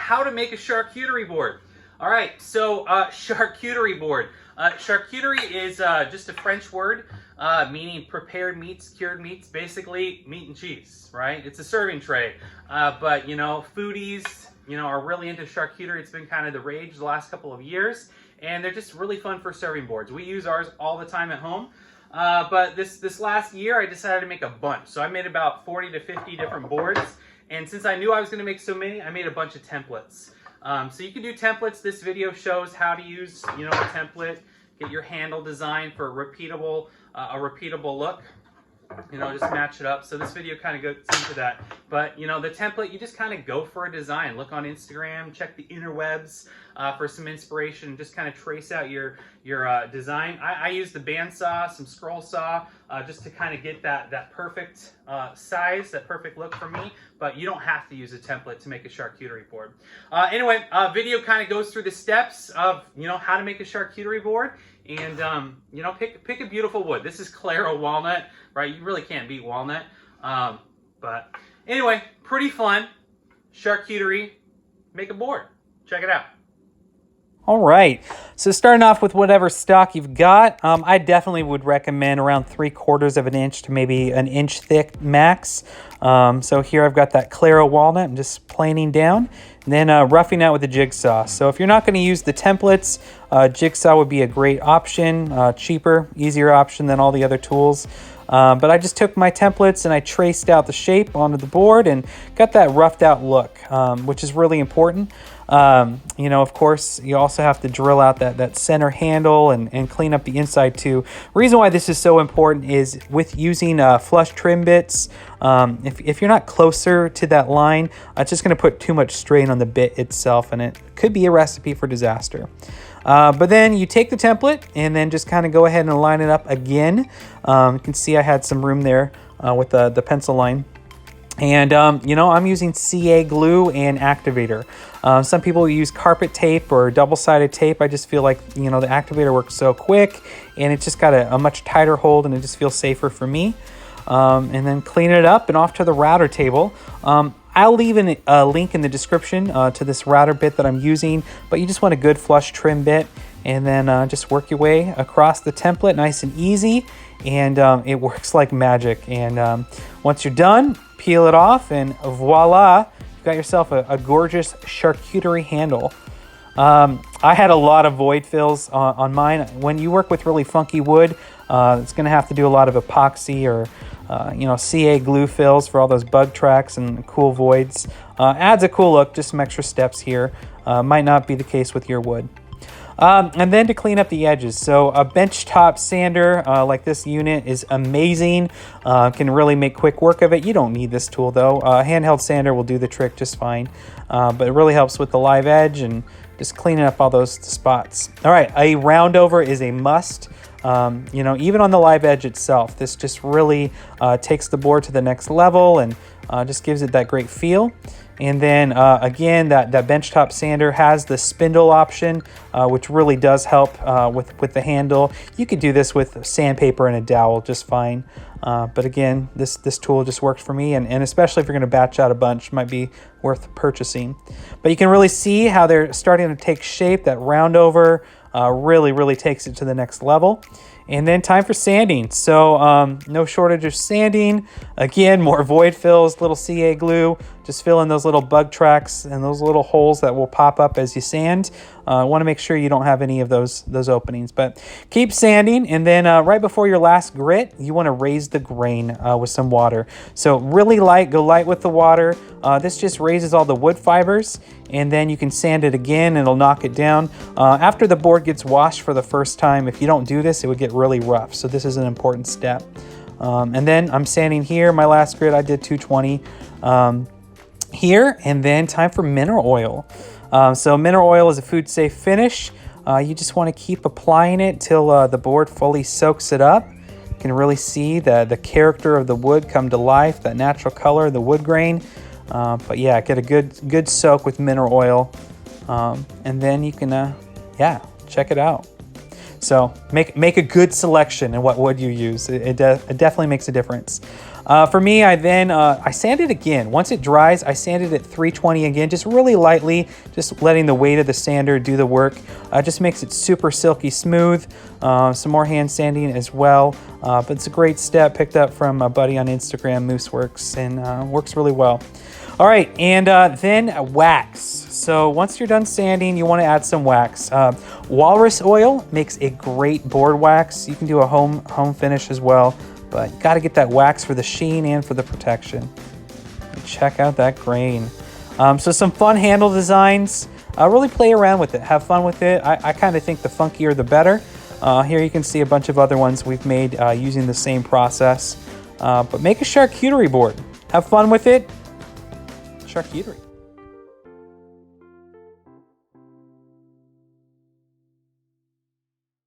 how to make a charcuterie board. All right, so charcuterie board. Charcuterie is just a French word meaning prepared meats, cured meats, basically meat and cheese, right? It's a serving tray. But, you know, foodies, you know, are really into charcuterie. It's been kind of the rage the last couple of years, and they're just really fun for serving boards. We use ours all the time at home. But this last year, I decided to make a bunch. So I made about 40 to 50 different boards. And since I knew I was going to make so many, I made a bunch of templates. So you can do templates. This video shows how to use, you know, a template, get your handle designed for a repeatable look. You know, just match it up. So this video kind of goes into that. But, you know, the template, you just kind of go for a design. Look on Instagram, check the interwebs for some inspiration. Just kind of trace out your design. I use the bandsaw, some scroll saw, just to kind of get that perfect size, that perfect look for me. But you don't have to use a template to make a charcuterie board. Anyway, video kind of goes through the steps of, you know, how to make a charcuterie board. And, you know, pick a beautiful wood. This is Claro walnut, right? You really can't beat walnut. But anyway, pretty fun. Charcuterie, make a board. Check it out. All right, so starting off with whatever stock you've got, I definitely would recommend around 3/4 of an inch to maybe an inch thick max. So here I've got that Claro walnut. I'm just planing down and then roughing out with the jigsaw. So if you're not going to use the templates, jigsaw would be a great option, cheaper, easier option than all the other tools. But I just took my templates and I traced out the shape onto the board and got that roughed out look, which is really important. You know, of course, you also have to drill out that center handle and clean up the inside too. Reason why this is so important is with using flush trim bits, if you're not closer to that line, it's just going to put too much strain on the bit itself, and it could be a recipe for disaster. But then you take the template and then just kind of go ahead and line it up again. You can see I had some room there with the pencil line. And, you know, I'm using CA glue and activator. Some people use carpet tape or double-sided tape. I just feel like, you know, the activator works so quick and it's just got a much tighter hold and it just feels safer for me. And then clean it up and off to the router table. I'll leave a link in the description to this router bit that I'm using, but you just want a good flush trim bit, and then just work your way across the template nice and easy, and it works like magic. And once you're done, peel it off, and voila, you've got yourself a gorgeous charcuterie handle. I had a lot of void fills on mine. When you work with really funky wood, it's going to have to do a lot of epoxy or you know, CA glue fills for all those bug tracks and cool voids. Adds a cool look, just some extra steps here. Might not be the case with your wood. And then to clean up the edges. So a benchtop sander like this unit is amazing. Can really make quick work of it. You don't need this tool though. A handheld sander will do the trick just fine. But it really helps with the live edge and just cleaning up all those spots. All right, a round over is a must. You know, even on the live edge itself, this just really takes the board to the next level and just gives it that great feel. And then again, that benchtop sander has the spindle option, which really does help with the handle. You could do this with sandpaper and a dowel just fine. But again, this tool just worked for me, and especially if you're going to batch out a bunch, might be worth purchasing. But you can really see how they're starting to take shape. That round over really takes it to the next level. And then time for sanding. So no shortage of sanding. Again, more void fills, little CA glue. Just fill in those little bug tracks and those little holes that will pop up as you sand. Want to make sure you don't have any of those openings. But keep sanding, and then right before your last grit, you want to raise the grain with some water. So really light, go light with the water. This just raises all the wood fibers, and then you can sand it again and it'll knock it down. After the board gets washed for the first time, if you don't do this, it would get really rough. So this is an important step. And then I'm sanding here. My last grit, I did 220 here, and then time for mineral oil. So mineral oil is a food safe finish. You just want to keep applying it till the board fully soaks it up. You can really see the character of the wood come to life, that natural color, the wood grain. But yeah, get a good soak with mineral oil, and then you can, yeah, check it out. So make a good selection in what wood you use. It definitely makes a difference. For me, I sand it again. Once it dries, I sand it at 320 again, just really lightly, just letting the weight of the sander do the work. Just makes it super silky smooth. Some more hand sanding as well. But it's a great step picked up from a buddy on Instagram, Mooseworks, and works really well. All right, and then wax. So once you're done sanding, you want to add some wax. Walrus oil makes a great board wax. You can do a home finish as well, but got to get that wax for the sheen and for the protection. Check out that grain. So some fun handle designs. Really play around with it. Have fun with it. I kind of think the funkier the better. Here you can see a bunch of other ones we've made using the same process. But make a charcuterie board. Have fun with it. Charcuterie.